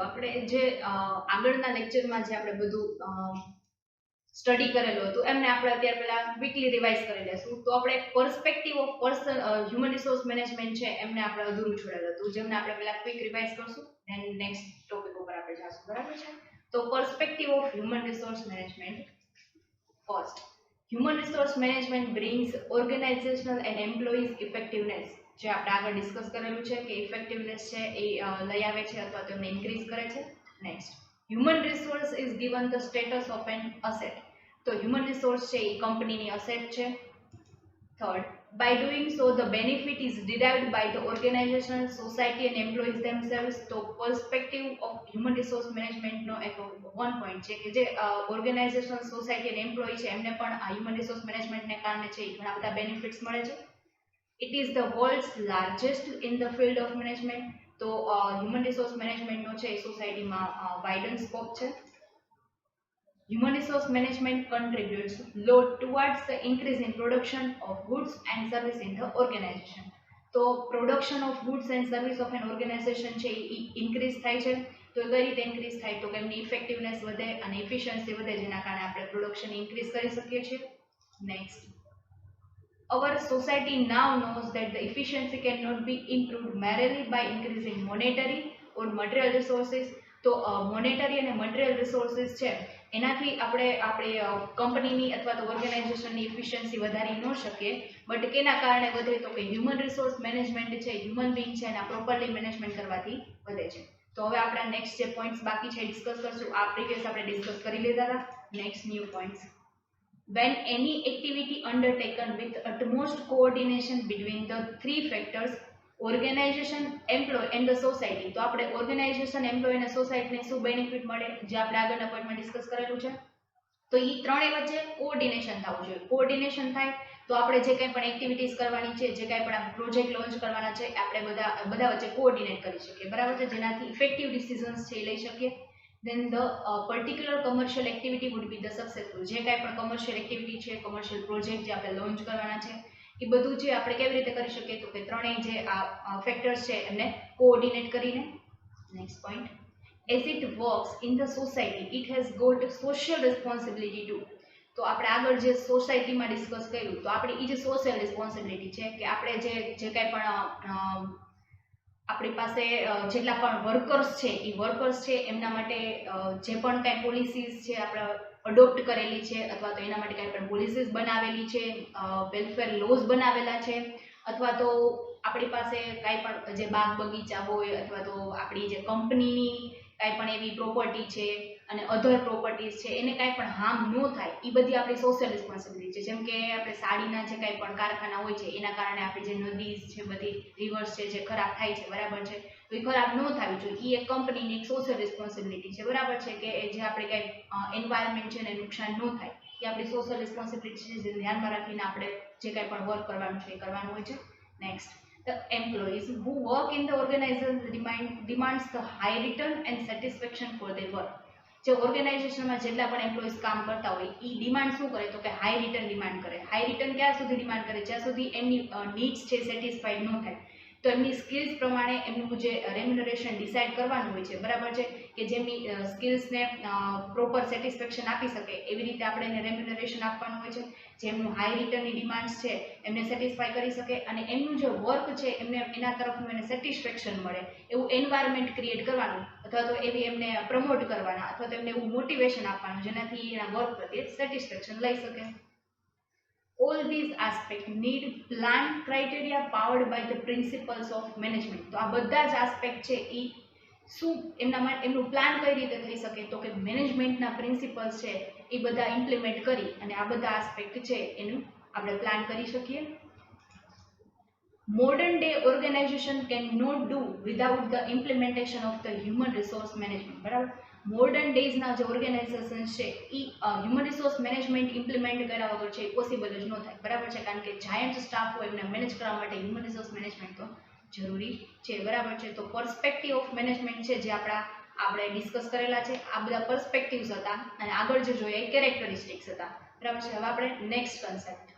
આપણે જે આગળના લેક્ચરમાં જે આપણે બધું સ્ટડી કરેલું હતું એમને આપણે અત્યારે પહેલા ક્વિકલી રિવાઇઝ કરી લેશું. તો આપણે perspective of person human resource management છે એમને આપણે અધૂરું છોડેલું હતું, જેમને આપણે પહેલા ક્વિક રિવાઇઝ કરશું દેન નેક્સ્ટ ટોપિક ઉપર આપણે જઈશું. બરાબર છે? તો perspective of human resource management. First, human resource management brings organisational and employees effectiveness. જે આપણે આગળ ડિસ્કસ કરેલું છે કે ઇફેક્ટિવનેસ છે એ લઈ આવે છે અથવા તો એમને ઇન્ક્રીઝ કરે છે. Next, human resource is given the status of an asset. તો હ્યુમન રિસોર્સ છે એ કંપનીની અસેટ છે. Third, by doing so the benefit is derived by the organization, society and employees themselves. તો perspective of human resource management નો એક one point છે કે જે ઓર્ગેનાઇઝેશન, સોસાયટી અને એમ્પ્લોય છે એમને પણ આ હ્યુમન રિસોર્સ મેનેજમેન્ટને કારણે છે ઘણા બધા બેનિફિટ્સ મળે છે. It is the world's largest in the field of management. તો હ્યુમન રિસોર્સ મેનેજમેન્ટનો છે એ સોસાયટીમાં વાઇડન સ્કોપ છે. Human resource management contributes lot towards the increase in production of goods and service in the organization. તો production of goods and service of an organization છે એ increase થાય છે. તો કઈ રીતે ઇન્ક્રીઝ થાય? તો કે એમની ઇફેક્ટિવનેસ વધે અને એફિશિયન્સી વધે, જેના કારણે આપણે પ્રોડક્શન ઇન્ક્રીઝ કરી શકીએ છીએ. Next, our society now knows that the efficiency cannot be improved merely by increasing monetary or material resources. તો મોનેટરી અને મટીરિયલ રિસોર્સિસ છે એનાથી આપણે આપણી કંપનીની અથવા તો ઓર્ગેનાઇઝેશનની એફિશિયન્સી વધારી ન શકીએ. બટ કેના કારણે વધે? તો કે હ્યુમન રિસોર્સ મેનેજમેન્ટ છે, હ્યુમન બિંગ છે એના પ્રોપરલી મેનેજમેન્ટ કરવાથી વધે છે. તો હવે આપણે નેક્સ્ટ જે પોઈન્ટ્સ બાકી છે ડિસ્કસ કરશું. આ પ્રીવિયસ આપણે ડિસ્કસ કરી લીધા હતા. Next new points. When any activity undertaken with utmost coordination between the three factors organization, employ and the society. તો આપણે ઓર્ગેનાઇઝેશન, એમ્પ્લોય અને સોસાયટીને શું બેનિફિટ મળે જે આપણે આગળના પોઈન્ટમાં ડિસ્કસ કરેલું છે. તો એ ત્રણેય વચ્ચે કોઓર્ડિનેશન થવું જોઈએ. કોઓર્ડિનેશન થાય તો આપણે જે કંઈ પણ એક્ટિવિટીઝ કરવાની છે, જે કંઈ પણ આપણે પ્રોજેક્ટ લોન્ચ કરવાના છે, આપણે બધા વચ્ચે કોઓર્ડિનેટ કરી શકીએ. બરાબર છે? જેનાથી ઇફેક્ટિવ ડિસિઝન્સ છે એ લઈ શકીએ. then the particular commercial activity would be the successful. જે કાંઈ પણ કમર્શિયલ એક્ટિવિટી છે, કમર્શિયલ પ્રોજેક્ટ જે આપણે લોન્ચ કરવાના છે એ બધું છે આપણે કેવી રીતે કરી શકીએ? તો કે ત્રણેય જે આ ફેક્ટર્સ છે એમને કોઓર્ડિનેટ કરીને. Next point, as it works in the society it has got social responsibility too. તો આપણે આગળ જે સોસાયટીમાં ડિસ્કસ કર્યું તો આપણી એ જે સોશિયલ રિસ્પોન્સિબિલિટી છે કે આપણે જે કાંઈ પણ આપણી પાસે જેટલા પણ વર્કર્સ છે એ વર્કર્સ છે એમના માટે જે પણ કાંઈ પોલિસીસ છે આપણે અડોપ્ટ કરેલી છે અથવા તો એના માટે કાંઈ પણ પોલિસીસ બનાવેલી છે, વેલફેર લોઝ બનાવેલા છે, અથવા તો આપણી પાસે કાંઈ પણ જે બાગ બગીચા હોય અથવા તો આપણી જે કંપનીની કાંઈ પણ એવી પ્રોપર્ટી છે અને અધર પ્રોપર્ટીઝ છે એને કાંઈ પણ હાર્મ ન થાય એ બધી આપણી સોશિયલ રિસ્પોન્સિબિલિટી છે. જેમ કે આપણે સાડીના જે કાંઈ પણ કારખાના હોય છે એના કારણે આપણી જે નદીઝ છે, બધી રિવર્સ છે જે ખરાબ થાય છે, બરાબર છે, તો એ ખરાબ ન થવી જોઈએ. એ એક કંપનીની એક સોશિયલ રિસ્પોન્સિબિલિટી છે. બરાબર છે? કે જે આપણે કાંઈ એન્વાયરમેન્ટ છે એને નુકસાન ન થાય એ આપણી સોશિયલ રિસ્પોન્સિબિલિટી છે, જે ધ્યાનમાં રાખીને આપણે જે કાંઈ પણ વર્ક કરવાનું છે એ કરવાનું હોય છે. Next, the employees who work in the organization demands the high return and satisfaction for their work. જે ઓર્ગેનાઇઝેશનમાં જેટલા પણ એમ્પ્લોઈઝ કામ કરતા હોય એ ડિમાન્ડ શું કરે? તો કે હાઈ રિટર્ન ડિમાન્ડ કરે. હાઈ રિટર્ન ક્યાં સુધી ડિમાન્ડ કરે? જ્યાં સુધી એમની નીડ્સ છે સેટિસ્ફાઈડ ન થાય. તો એમની સ્કિલ્સ પ્રમાણે એમનું જે રેમ્યુનરેશન ડિસાઇડ કરવાનું હોય છે. બરાબર છે? કે જેમની સ્કિલ્સને પ્રોપર સેટિસ્ફેક્શન આપી શકે એવી રીતે આપણે એને રેમ્યુનરેશન આપવાનું હોય છે. જેમનું હાઈ રિટર્નની ડિમાન્ડ્સ છે એમને સેટિસ્ફાય કરી શકે અને એમનું જે વર્ક છે એમને એના તરફનું એને સેટિસ્ફેક્શન મળે એવું એન્વાયરમેન્ટ ક્રિએટ કરવાનું અથવા તો એવી એમને પ્રમોટ કરવાના અથવા તો એમને એવું મોટિવેશન આપવાનું જેનાથી એના વર્ક પ્રત્યે સેટિસ્ફેક્શન લઈ શકે. All these aspects need plan criteria powered by the principles of management. તો આ બધા જ આસ્પેક્ટ છે એ શું એમનું પ્લાન કઈ રીતે થઈ શકે? તો કે મેનેજમેન્ટના પ્રિન્સિપલ્સ છે એ બધા ઇમ્પ્લિમેન્ટ કરી અને આ બધા આસ્પેક્ટ છે એનું આપણે પ્લાન કરી શકીએ. Modern day organization cannot do without the implementation of the human resource management. બરાબર? મોડર્ન ડેઝના જે ઓર્ગેનાઇઝેશન છે એ હ્યુમન રિસોર્સ મેનેજમેન્ટ ઇમ્પ્લિમેન્ટ કર્યા વગર છે એ પોસિબલ જ ન થાય. બરાબર છે? કારણ કે જાયન્ટ સ્ટાફ હોય એમને મેનેજ કરવા માટે હ્યુમન રિસોર્સ મેનેજમેન્ટ તો જરૂરી છે. બરાબર છે? તો પર્સપેક્ટિવ ઓફ મેનેજમેન્ટ છે જે આપણે ડિસ્કસ કરેલા છે. આ બધા પર્સપેક્ટિવ્સ હતા અને આગળ જે જોઈએ એ કેરેક્ટરિસ્ટિક્સ હતા. બરાબર છે? હવે આપણે next concept,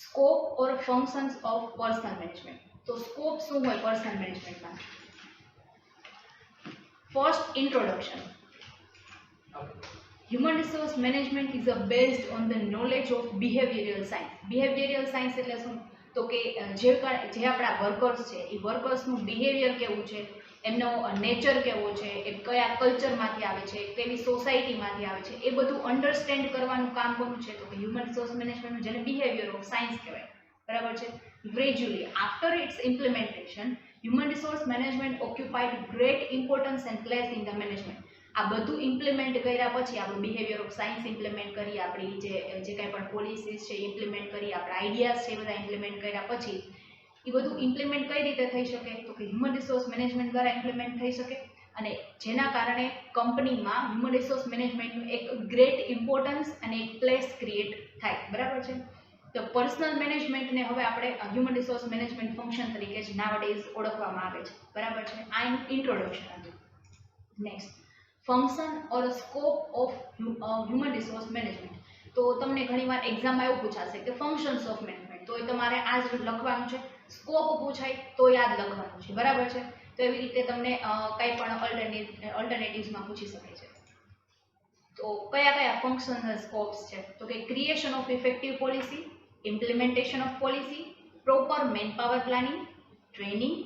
scope or functions of personal management. તો સ્કોપ શું હોય પર્સનલ મેનેજમેન્ટમાં? First, introduction. Human resource management is based on the knowledge of behavioral science. Behavioral science એટલે શું? તો કે જે આપણા વર્કર્સ છે એ વર્કર્સનું બિહેવિયર કેવું છે, એમનો નેચર કેવો છે, એ કયા કલ્ચરમાંથી આવે છે, કેવી સોસાયટીમાંથી આવે છે, એ બધું અન્ડરસ્ટેન્ડ કરવાનું કામ કોનું છે? તો કે હ્યુમન રિસોર્સ મેનેજમેન્ટનું, જેને બિહેવિયર ઓફ સાયન્સ કહેવાય. બરાબર છે. Gradually after its implementation, human resource management occupied great importance and place in the management. આ બધું ઇમ્પ્લિમેન્ટ કર્યા પછી, આપણું બિહેવિયર ઓફ સાયન્સ ઇમ્પ્લિમેન્ટ કરી, આપણી જે કંઈ પણ પોલિસીસ છે ઇમ્પ્લિમેન્ટ કરી, આપણા આઈડિયાઝ છે એ બધા ઇમ્પ્લિમેન્ટ કર્યા પછી એ બધું ઇમ્પ્લિમેન્ટ કઈ રીતે થઈ શકે? તો કે હ્યુમન રિસોર્સ મેનેજમેન્ટ દ્વારા ઇમ્પ્લિમેન્ટ થઈ શકે. અને જેના કારણે કંપનીમાં હ્યુમન રિસોર્સ મેનેજમેન્ટનું એક ગ્રેટ ઇમ્પોર્ટન્સ અને એક પ્લેસ ક્રિએટ થાય. બરાબર છે. તો પર્સનલ મેનેજમેન્ટને હવે આપણે હ્યુમન રિસોર્સ મેનેજમેન્ટ ફંક્શન તરીકે જ નાવડેઝ ઓળખવામાં આવે છે. બરાબર છે. આ ઇન્ટ્રોડક્શન હતું. Next, function or scope of human resource management. તો તમને ઘણીવાર એક્ઝામમાં એવું પૂછાશે કે ફંક્શન્સ ઓફ મેનેજમેન્ટ, તો એ તમારે આ જ લખવાનું છે. સ્કોપ પૂછાય તો યાદ લખવાનું છે. બરાબર છે. તો એવી રીતે તમને કંઈ પણ ઓલ્ટરનેટિવ્સમાં પૂછી શકે છે. તો કયા કયા ફંક્શન્સ અને સ્કોપ્સ છે? તો કે creation of effective policy, implementation of policy, proper man power planning, training,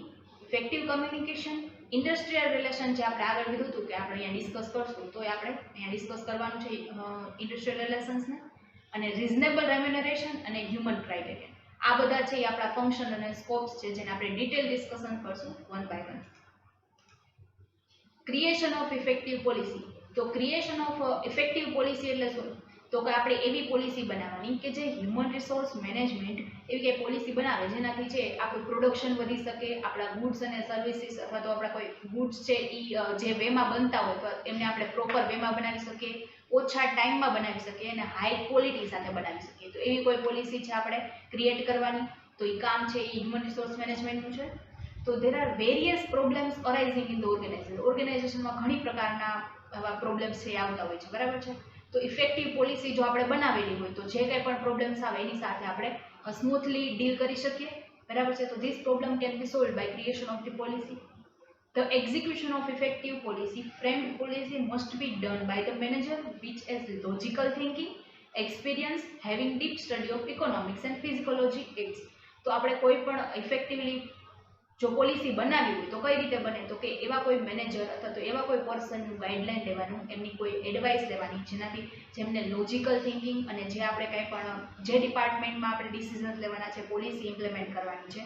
effective communication, industrial relation, જે આપણે આગળ કીધું હતું કે આપણે અહીંયા ડિસ્કસ કરશું, તો આપણે અહીંયા ડિસ્કસ કરવાનું છે ઇન્ડસ્ટ્રીયલ રિલેશન્સને, અને રિઝનેબલ રેમ્યુનરેશન અને હ્યુમન ક્રાઇટેરિયા. આ બધા છે એ આપણા ફંક્શન અને સ્કોપ્સ છે, જેને આપણે ડિટેલ ડિસ્કશન કરશું one by one. Creation of effective policy. તો ક્રિએશન ઓફ ઇફેક્ટિવ પોલિસી એટલે શું? તો કે આપણે એવી પોલિસી બનાવવાની કે જે હ્યુમન રિસોર્સ મેનેજમેન્ટ એવી કંઈ પોલિસી બનાવે જેનાથી છે આપણું પ્રોડક્શન વધી શકે, આપણા ગુડ્સ અને સર્વિસીસ અથવા તો આપણા કોઈ ગુડ્સ છે એ જે વેમાં બનતા હોય તો એમને આપણે પ્રોપર વેમાં બનાવી શકીએ, ઓછા ટાઈમમાં બનાવી શકીએ અને હાઈ ક્વોલિટી સાથે બનાવી શકીએ. તો એવી કોઈ પોલિસી છે આપણે ક્રિએટ કરવાની. તો એ કામ છે એ હ્યુમન રિસોર્સ મેનેજમેન્ટનું છે. તો there are various problems arising in the organisation. ઓર્ગેનાઇઝેશનમાં ઘણી પ્રકારના આવા પ્રોબ્લેમ્સ છે આવતા હોય છે. બરાબર છે. તો ઇફેક્ટિવ પોલિસી જો આપણે બનાવેલી હોય તો જે કંઈ પણ પ્રોબ્લેમ્સ આવે એની સાથે આપણે સ્મૂથલી ડીલ કરી શકીએ. બરાબર છે. તો this problem can be solve by creation of the policy. The execution of effective policy, framed policy must be done by the manager which has logical thinking, experience, having deep study of economics and physiology aids. તો આપણે કોઈ પણ effectively જો policy બનાવી હોય તો કઈ રીતે બને? તો કે એવા કોઈ મેનેજર અથવા તો એવા કોઈ પર્સનનું ગાઈડલાઈન લેવાનું, એમની કોઈ એડવાઇસ લેવાની, જેનાથી જેમને લોજિકલ થિંકિંગ અને જે આપણે કંઈ પણ જે ડિપાર્ટમેન્ટમાં આપણે ડિસિઝન્સ લેવાના છે, પોલિસી ઇમ્પ્લિમેન્ટ કરવાની છે,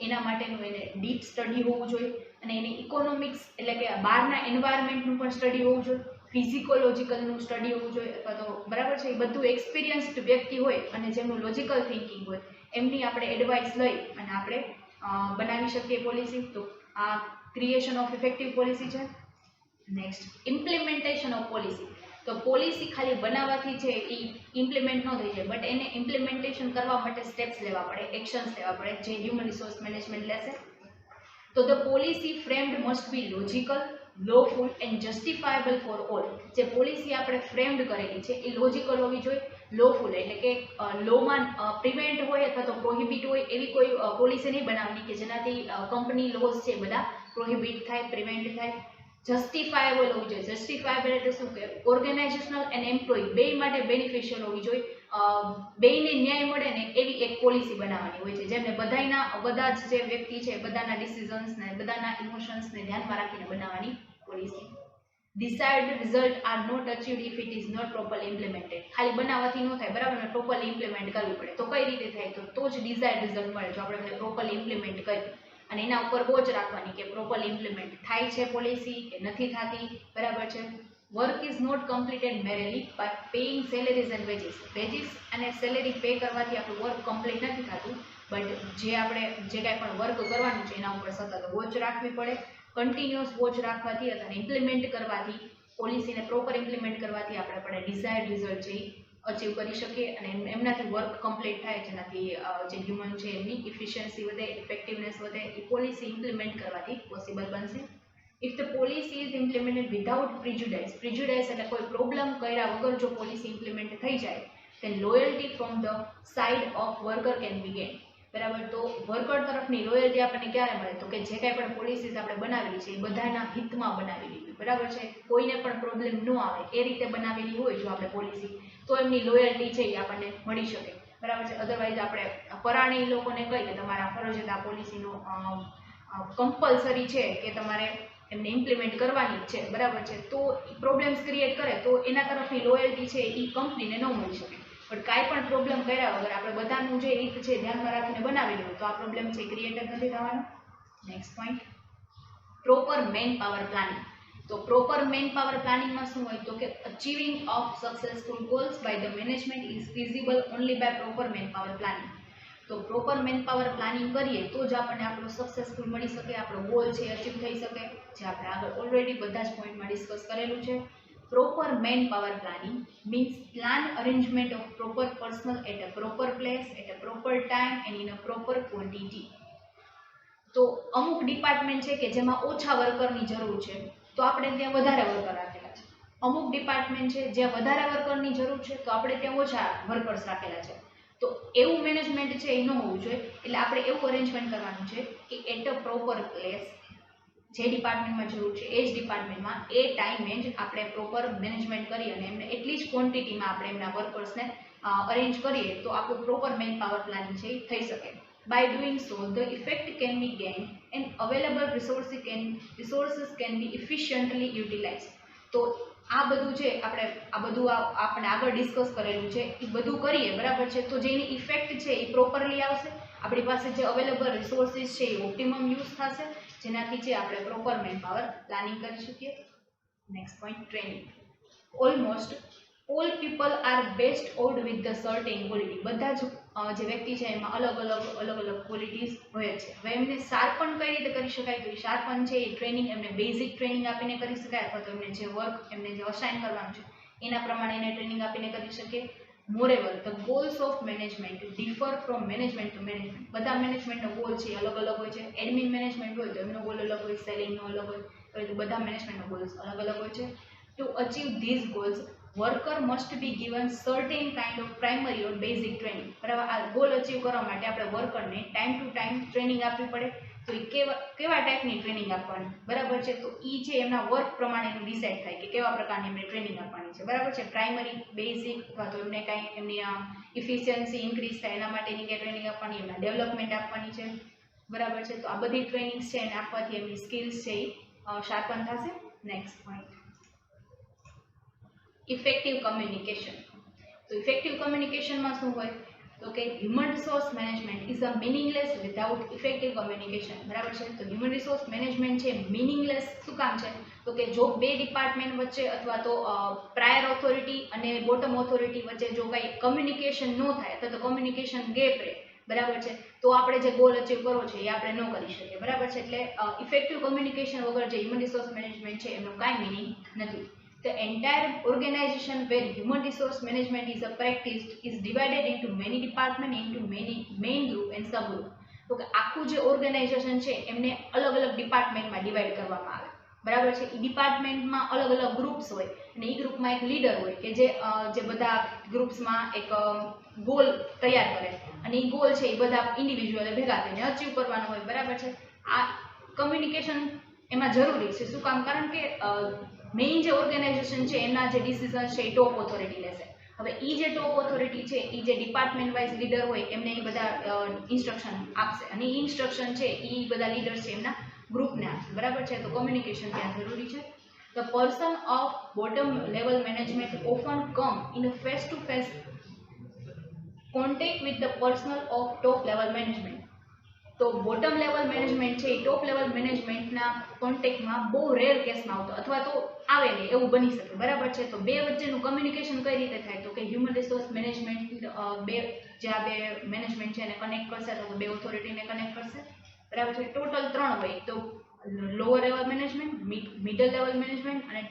એના માટેનું એને ડીપ સ્ટડી હોવું જોઈએ. અને એની ઇકોનોમિક્સ એટલે કે બહારના એન્વાયરમેન્ટનું પણ સ્ટડી હોવું જોઈએ, ફિઝિકોલોજીકલનું સ્ટડી હોવું જોઈએ, અથવા તો બરાબર છે એ બધું એક્સપિરિયન્સ્ડ વ્યક્તિ હોય અને જેમનું લોજિકલ થિંકિંગ હોય એમની આપણે એડવાઇસ લઈ અને આપણે બનાવી શકીએ પોલિસી. તો આ ક્રિએશન ઓફ ઇફેક્ટિવ પોલિસી છે. Next, implementation of policy. તો પોલિસી ખાલી બનાવવાથી છે એ ઇમ્પ્લિમેન્ટ ન થઈ જાય, બટ એને ઇમ્પ્લિમેન્ટેશન કરવા માટે સ્ટેપ્સ લેવા પડે, એક્શન્સ લેવા પડે, જે હ્યુમન રિસોર્સ મેનેજમેન્ટ લેશે. તો the policy framed must be logical, lawful and justifiable for all. જે પોલિસી આપણે ફ્રેમ્ડ કરેલી છે એ લોજિકલ હોવી જોઈએ, lawful એટલે કે લોમાં પ્રિવેન્ટ હોય અથવા તો પ્રોહિબિટ હોય એવી કોઈ પોલિસી નહીં બનાવવાની કે જેનાથી કંપની લોઝ છે બધા પ્રોહિબિટ થાય, પ્રિવેન્ટ થાય. જસ્ટિફાયેબલ હોવી જોઈએ. જસ્ટિફાયેબલ એટલે શું કે ઓર્ગેનાઇઝેશનલ એન્ડ એમ્પ્લોય બે માટે બેનિફિશિયલ હોવી જોઈએ, બેયને ન્યાય મળે ને એવી એક પોલિસી બનાવવાની હોય છે, જેમને બધા જ જે વ્યક્તિ છે બધાના ડિસિઝન્સને, બધાના ઇમોશન્સને ધ્યાનમાં રાખીને બનાવવાની policy. Desired result are not achieved if it is not properly implemented. ખાલી બનાવવાથી ન થાય, બરાબર ને, પ્રોપરલી ઇમ્પ્લિમેન્ટ કરવી પડે. તો કઈ રીતે થાય? તો જ ડિસાઇર્ડ રિઝલ્ટ મળે, જો આપણે પ્રોપરલી ઇમ્પ્લિમેન્ટ કરીએ અને એના ઉપર વોચ રાખવાની કે પ્રોપરલી ઇમ્પ્લિમેન્ટ થાય છે પોલિસી કે નથી થતી. બરાબર છે. Work is not completed merely by paying salaries and wages. Wages અને સેલેરી પે કરવાથી આપણું વર્ક કમ્પ્લીટ નથી થતું, બટ જે આપણે જે કાંઈ પણ વર્ક કરવાનું છે એના ઉપર સતત વોચ રાખવી પડે. કન્ટિન્યુઅસ વોચ રાખવાથી અથવા ઇમ્પ્લિમેન્ટ કરવાથી, પોલિસીને પ્રોપર ઇમ્પ્લિમેન્ટ કરવાથી આપણે ડિઝાયર્ડ રિઝલ્ટ છે અચીવ કરી શકીએ અને એમનાથી વર્ક કમ્પ્લીટ થાય, જેનાથી જે હ્યુમન છે એમની ઇફિશિયન્સી વધે, ઇફેક્ટિવનેસ વધે. એ પોલિસી ઇમ્પ્લિમેન્ટ કરવાથી પોસિબલ બનશે. If the policy is implemented without prejudice. Prejudice એટલે કોઈ પ્રોબ્લેમ કર્યા વગર જો પોલિસી ઇમ્પ્લિમેન્ટ થઈ જાય, then loyalty from the side of worker can be gained. બરાબર. તો વર્કર તરફની લોયલ્ટી આપણને ક્યારે મળે? તો કે જે કાંઈ પણ પોલિસીસ આપણે બનાવેલી છે એ બધાના હિતમાં બનાવેલી હોય, બરાબર છે. કોઈને પણ પ્રોબ્લેમ ન આવે એ રીતે બનાવેલી હોય જો આપણે પોલિસી, તો એમની લોયલ્ટી છે એ આપણને મળી શકે, બરાબર છે. અધરવાઇઝ આપણે પરાણી લોકોને કહી કે તમારા ફરજિયાત આ પોલિસીનો કમ્પલસરી છે કે તમારે એમને ઇમ્પ્લિમેન્ટ કરવાની જ છે, બરાબર છે. તો પ્રોબ્લેમ્સ ક્રિએટ કરે તો એના તરફની લોયલ્ટી છે એ કંપનીને ન મળી શકે. પણ કાંઈ પણ પ્રોબ્લેમ કર્યા વગર આપણે બધાનું જે રીત છે ધ્યાનમાં રાખીને બનાવેલું હોય તો આ પ્રોબ્લેમ છે ક્રિએટ જ નથી થવાનો. Next point, proper man power planning. તો પ્રોપર મેન પાવર પ્લાનિંગમાં શું હોય? તો કે achieving of successful goals by the management is feasible only by proper man power planning. તો પ્રોપર મેન પાવર પ્લાનિંગ કરીએ તો જ આપણને આપણો સક્સેસફુલ મળી શકે, આપણો ગોલ છે અચીવ થઈ શકે, જે આપણે આગળ ઓલરેડી બધા જ પોઈન્ટમાં ડિસ્કસ કરેલું છે. Proper manpower planning means planned arrangement of proper personnel at a proper place, at a proper time and in a proper quantity. તો અમુક ડિપાર્ટમેન્ટ છે કે જેમાં ઓછા વર્કરની જરૂર છે તો આપણે ત્યાં વધારે વર્કર રાખેલા છે. અમુક ડિપાર્ટમેન્ટ છે જ્યાં વધારે વર્કરની જરૂર છે તો આપણે ત્યાં ઓછા વર્કર્સ રાખેલા છે. તો એવું મેનેજમેન્ટ છે એ ન હોવું જોઈએ. એટલે આપણે એવું અરેન્જમેન્ટ કરવાનું છે કે એટ અ પ્રોપર પ્લેસ, જે ડિપાર્ટમેન્ટમાં જરૂર છે એ જ ડિપાર્ટમેન્ટમાં એ ટાઈમે જ આપણે પ્રોપર મેનેજમેન્ટ કરી અને એમને એટલી જ ક્વોન્ટિટીમાં આપણે એમના વર્કર્સને અરેન્જ કરીએ તો આપણું પ્રોપર મેન પાવર પ્લાનિંગ છે એ થઈ શકે. By doing so, the effect can be gained and available resources can be efficiently utilized. તો આ બધું છે આપણે આગળ ડિસ્કસ કરેલું છે એ બધું કરીએ, બરાબર છે. તો જેની ઇફેક્ટ છે એ પ્રોપરલી આવશે, આપણી પાસે જે અવેલેબલ રિસોર્સિસ છે એ ઓપ્ટિમમ યુઝ થશે, જેનાથી છે આપણે પ્રોપર મેન પાવર પ્લાનિંગ કરી શકીએ. Next point, training. Almost all people are best old with the certain quality. બધા જ જે વ્યક્તિ છે એમાં અલગ અલગ ક્વોલિટીઝ હોય છે. હવે એમને શાર્પન કઈ રીતે કરી શકાય? તો શાર્પન છે એ ટ્રેનિંગ એમને બેઝિક ટ્રેનિંગ આપીને કરી શકાય, અથવા તો એમને જે વર્ક એમને જે અસાઇન કરવાનું છે એના પ્રમાણે એને ટ્રેનિંગ આપીને કરી શકીએ. Moreover the goals of management differ from management to management. બધા મેનેજમેન્ટનો ગોલ છે અલગ અલગ હોય છે. એડમિન મેનેજમેન્ટ હોય તો એમનો ગોલ અલગ હોય, સેલિંગનો અલગ હોય, તો બધા મેનેજમેન્ટનો ગોલ્સ અલગ અલગ હોય છે. To achieve these goals, worker must be given certain kind of primary or basic training. બરાબર, આ ગોલ અચીવ કરવા માટે આપણે વર્કરને ટાઈમ ટુ ટાઈમ ટ્રેનિંગ આપવી પડે. તો એ કેવા ટાઈપની ટ્રેનિંગ આપવાની, બરાબર છે. તો એ છે એમના વર્ક પ્રમાણે ડિસાઇડ થાય કે કેવા પ્રકારની એમને ટ્રેનિંગ આપવાની છે, બરાબર છે. પ્રાઇમરી, બેઝિક, અથવા તો એમને કાંઈ એમની ઇફિશિયન્સી ઇન્ક્રીઝ થાય એના માટેની કે ટ્રેનિંગ આપવાની, એમના ડેવલપમેન્ટ આપવાની છે, બરાબર છે. તો આ બધી ટ્રેનિંગ્સ છે એને આપવાથી એમની સ્કિલ્સ છે એ શાર્પન થશે. Next point, effective communication. તો ઇફેક્ટિવ કમ્યુનિકેશનમાં શું હોય? તો કે human resource management is a meaningless without effective communication, બરાબર છે. તો હ્યુમન રિસોર્સ મેનેજમેન્ટ છે મિનિંગલેસ શું કામ છે? તો કે જો બે ડિપાર્ટમેન્ટ વચ્ચે અથવા તો પ્રાયર ઓથોરિટી અને બોટમ ઓથોરિટી વચ્ચે જો કંઈ કમ્યુનિકેશન ન થાય અથવા તો કમ્યુનિકેશન ગેપ રહે, બરાબર છે, તો આપણે જે ગોલ અચીવ કરવો છે એ આપણે ન કરી શકીએ, બરાબર છે. એટલે ઇફેક્ટિવ કમ્યુનિકેશન વગર જે હ્યુમન રિસોર્સ મેનેજમેન્ટ છે એનું કાંઈ મિનિંગ નથી. The entire organization where human resource management is practiced is divided into many departments, into many main group and subgroup. તો કે આખું જે ઓર્ગેનાઇઝેશન છે એમને અલગ અલગ ડિપાર્ટમેન્ટમાં ડિવાઈડ કરવામાં આવે, બરાબર છે. એ ડિપાર્ટમેન્ટમાં અલગ અલગ ગ્રુપ્સ હોય અને એ ગ્રુપમાં એક લીડર હોય કે જે બધા ગ્રુપ્સમાં એક ગોલ તૈયાર કરે અને એ ગોલ છે એ બધા ઇન્ડિવિજ્યુઅલે ભેગા થઈને અચીવ કરવાનો હોય, બરાબર છે. આ કમ્યુનિકેશન એમાં જરૂરી છે. શું કામ? કારણ કે મેઇન જે ઓર્ગેનાઇઝેશન છે એના જે ડિસિઝન છે એ ટોપ ઓથોરિટી લેશે. હવે એ જે ટોપ ઓથોરિટી છે એ જે ડિપાર્ટમેન્ટ વાઇઝ લીડર હોય એમને એ બધા ઇન્સ્ટ્રક્શન આપશે અને એ ઇન્સ્ટ્રક્શન છે એ બધા લીડર્સ છે એમના ગ્રુપને આપશે, બરાબર છે. તો કમ્યુનિકેશન ત્યાં જરૂરી છે. The person of bottom level management often come in a face to face contact with the personal of top level management. તો બોટમ લેવલ મેનેજમેન્ટ છે એ ટોપ લેવલ મેનેજમેન્ટના કોન્ટેક્ટમાં બહુ રેર કેસમાં આવતો અથવા તો આવે નહીં એવું બની શકે, બરાબર છે. તો બે વચ્ચેનું કમ્યુનિકેશન કઈ રીતે થાય? તો કે હ્યુમન રિસોર્સ મેનેજમેન્ટ બે મેનેજમેન્ટ છે એને કનેક્ટ કરશે અથવા તો બે ઓથોરિટીને કનેક્ટ કરશે, બરાબર છે. ટોટલ 3 હોય, તો lower level management, middle level management અને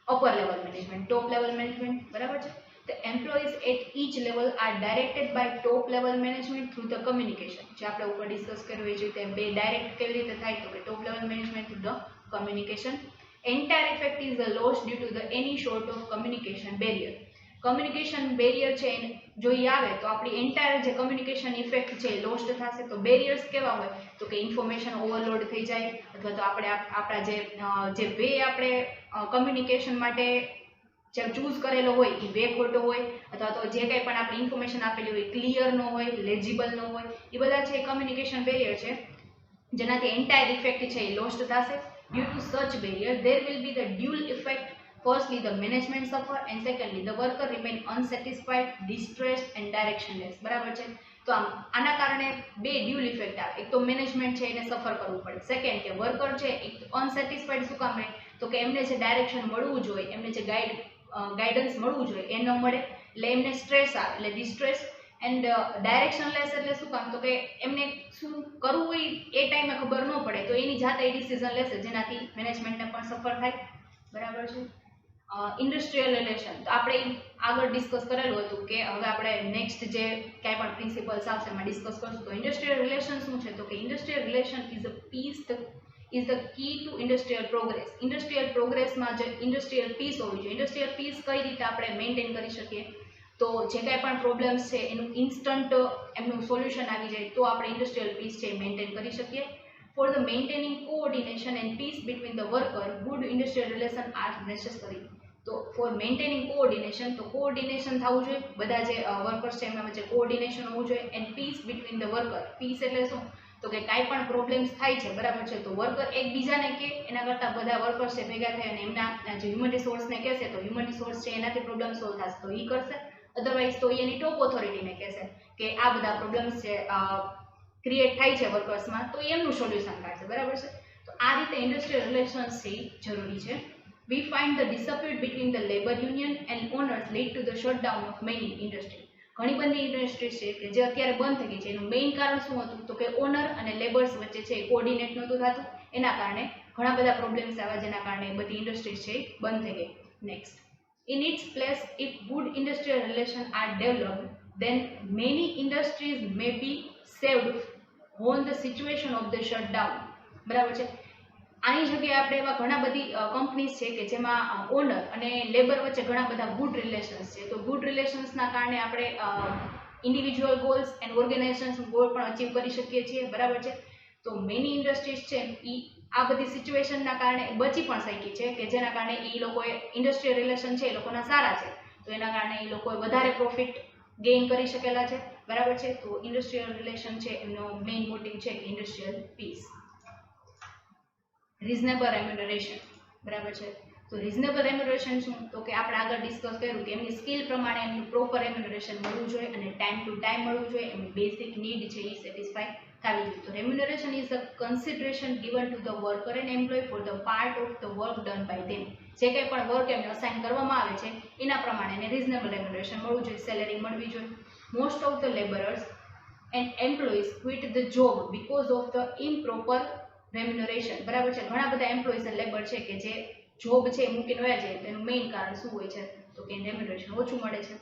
upper level management, top level management, બરાબર છે. The employees at each level are directed by top level management through the communication. જે આપણે ઉપર ડિસ્કસ કર્યું એ જ રીતે બે ડાયરેક્ટ કેવી રીતે થાય? તો કે ટોપ level management through the communication. Entire effect is lost due to the any sort of communication barrier. Communication barrier છે જો એ આવે તો આપણી એન્ટાયર જે કમ્યુનિકેશન ઇફેક્ટ છે એ લોસ્ટ થશે. તો બેરિયર્સ કેવા હોય તો કે ઇન્ફોર્મેશન ઓવરલોડ થઈ જાય, અથવા તો આપણે આપણા જે વે આપણે કમ્યુનિકેશન માટે જે ચૂઝ કરેલો હોય એ વે ખોટો હોય, અથવા તો જે કંઈ પણ આપણે ઇન્ફોર્મેશન આપેલી હોય ક્લિયર ન હોય, લેજિબલ ન હોય, એ બધા છે કમ્યુનિકેશન બેરિયર છે, જેનાથી એન્ટાયર ઇફેક્ટ છે એ લોસ્ટ થશે. Due to such barrier, there will be the dual effect. Firstly, the management suffer, and secondly, the worker remain unsatisfied, distressed and directionless. બરાબર છે. તો આના કારણે બે ડ્યુઅલ ઇફેક્ટ આવે. એક તો મેનેજમેન્ટ છે એને સફર કરવું પડે, સેકન્ડ કે વર્કર છે એક અનસેટિસ્ફાઈડ શું કામ રહે તો કે એમને જે ડાયરેક્શન મળવું જોઈએ, એમને જે ગાઈડન્સ મળવું જોઈએ એ ન મળે, એટલે એમને સ્ટ્રેસ આવે, એટલે ડિસ્ટ્રેસ એન્ડ ડાયરેક્શનલેસ એટલે શું કામ તો કે એમને શું કરવું હોય એ ટાઈમે ખબર ન પડે, તો એની જાતે એ ડિસિઝન લેશે, જેનાથી મેનેજમેન્ટને પણ સફર થાય. બરાબર છે. ઇન્ડસ્ટ્રીયલ રિલેશન તો આપણે આગળ ડિસ્કસ કરેલું હતું કે હવે આપણે નેક્સ્ટ જે કાંઈ પણ પ્રિન્સિપલ્સ આવશે એમાં ડિસ્કસ કરશું. તો ઇન્ડસ્ટ્રીયલ રિલેશન શું છે તો કે industrial relation is the key to industrial progress. Industrial પ્રોગ્રેસમાં જે ઇન્ડસ્ટ્રીયલ પીસ હોવી જોઈએ, ઇન્ડસ્ટ્રીયલ પીસ કઈ રીતે આપણે મેન્ટેન કરી શકીએ, તો જે કાંઈ પણ પ્રોબ્લેમ્સ છે એનું ઇન્સ્ટન્ટ એમનું સોલ્યુશન આવી જાય તો આપણે ઇન્ડસ્ટ્રીયલ પીસ છે મેન્ટેન કરી શકીએ. For the maintaining coordination and peace between the worker, good industrial relations are necessary. તો ફોર મેન્ટેનિંગ કોઓર્ડિનેશન, તો કોઓર્ડિનેશન થવું જોઈએ, બધા જે વર્કર્સ છે એમના વચ્ચે કોઓર્ડિનેશન હોવું જોઈએ. And peace between the worker, peace એટલે શું તો કે કાંઈ પણ પ્રોબ્લેમ્સ થાય છે, બરાબર છે, તો વર્કર એકબીજાને કે એના કરતાં બધા વર્કર્સ છે ભેગા થાય અને એમના જે હ્યુમન રિસોર્સને કહેશે તો હ્યુમન રિસોર્સ છે એનાથી પ્રોબ્લેમ સોલ્વ થશે તો એ કરશે, અધરવાઇઝ તો એની ટોપ ઓથોરિટીને કહેશે કે આ બધા પ્રોબ્લેમ્સ છે ક્રિએટ થાય છે વર્કર્સમાં તો એમનું સોલ્યુશન કાઢશે. બરાબર છે. તો આ રીતે ઇન્ડસ્ટ્રીયલ રિલેશન્સ છે જરૂરી છે. We find the dispute between the labor union and owners lead to the shutdown of many industries. ઘણી બધી ઇન્ડસ્ટ્રીઝ છે કે જે અત્યારે બંધ થઈ ગઈ છે. એનું મેઇન કારણ શું હતું તો કે ઓનર અને લેબર્સ વચ્ચે છે કોઓર્ડિનેટ નહોતું થતું, એના કારણે ઘણા બધા પ્રોબ્લેમ્સ આવ્યા, જેના કારણે બધી ઇન્ડસ્ટ્રીઝ છે બંધ થઈ ગઈ. Next, in its place, if good industrial relations are developed, then many industries may be saved on the situation of the shutdown. બરાબર છે. આની જગ્યાએ આપણે એવા ઘણા બધી કંપનીઝ છે કે જેમાં ઓનર અને લેબર વચ્ચે ઘણા બધા ગુડ રિલેશન્સ છે, તો ગુડ રિલેશન્સના કારણે આપણે individual goals and organization goal પણ અચીવ કરી શકીએ છીએ. બરાબર છે. તો મેની ઇન્ડસ્ટ્રીઝ છે એ આ બધી સિચ્યુએશનના કારણે બચી પણ શકી છે કે જેના કારણે એ લોકોએ ઇન્ડસ્ટ્રીયલ રિલેશન છે એ લોકોના સારા છે, તો એના કારણે એ લોકોએ વધારે પ્રોફિટ ગેઇન કરી શકેલા છે. બરાબર છે. તો ઇન્ડસ્ટ્રીયલ રિલેશન છે એમનો મેઇન મોટિવ છે કે ઇન્ડસ્ટ્રીયલ પીસ. રિઝનેબલ રેમ્યુનરેશન. બરાબર છે. તો રિઝનેબલ રેમ્યુનરેશન શું તો કે આપણે આગળ ડિસ્કસ કર્યું કે એમની સ્કિલ પ્રમાણે એમનું પ્રોપર રેમ્યુનરેશન મળવું જોઈએ અને ટાઈમ ટુ ટાઈમ મળવું જોઈએ, એમની બેઝિક નીડ છે એ સેટિસ્ફાઈ થવી જોઈએ. તો remuneration is a consideration given to the worker and employee for the part of the work done by them. જે કંઈ પણ વર્ક એમને અસાઇન કરવામાં આવે છે એના પ્રમાણે એને રિઝનેબલ રેમ્યુનરેશન મળવું જોઈએ, સેલેરી મળવી જોઈએ. Most of the labourers and employees quit the job because of the improper remuneration. બરાબર છે. ઘણા બધા એમ્પ્લોઈઝ અને લેબર છે કે જે જોબ છે એ મૂકીને વયા જાય, તેનું મેઇન કારણ શું હોય છે તો કે રેમ્યુનરેશન ઓછું મળે છે.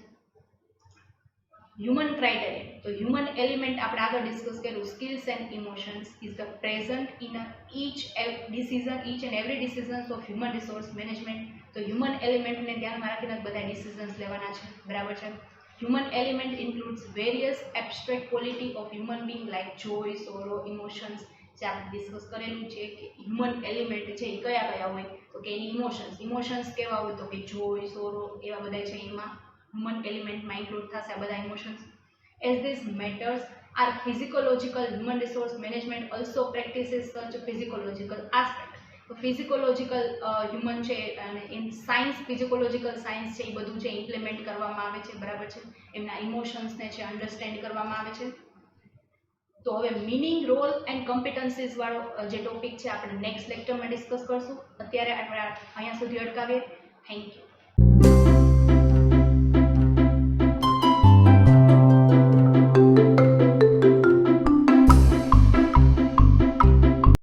હ્યુમન ક્રાઇટેરિયા, તો હ્યુમન એલિમેન્ટ આપણે આગળ ડિસ્કસ કર્યું, skills and emotions is the present in each and every decisions of human resource management. તો હ્યુમન એલિમેન્ટને ધ્યાનમાં રાખીને બધા ડિસિઝન્સ લેવાના છે. બરાબર છે. Human element includes various abstract quality of human being like joy, sorrow, emotions. જે આપણે ડિસ્કસ કરેલું છે કે હ્યુમન એલિમેન્ટ છે એ કયા કયા હોય તો કે એની ઇમોશન્સ કેવા હોય તો કે જોય, સોરો એવા બધા છે એમાં હ્યુમન એલિમેન્ટમાં ઇન્ક્લુડ થશે આ બધા emotions. As this matters are psychological, human resource management also practices such psychological aspect. તો ફિઝિકોલોજીકલ હ્યુમન છે અને ઇન સાયન્સ ફિઝિકોલોજીકલ સાયન્સ છે એ બધું છે ઇમ્પ્લિમેન્ટ કરવામાં આવે છે. બરાબર છે. એમના ઇમોશન્સને છે અન્ડરસ્ટેન્ડ કરવામાં આવે છે. તો હવે મીનિંગ, રોલ એન્ડ કોમ્પિટન્સીસ વાળો જે ટોપિક છે આપણે નેક્સ્ટ લેક્ચરમાં ડિસ્કસ કરશું. અત્યારે આપણે અહીંયા સુધી અટકાવીએ. Thank you.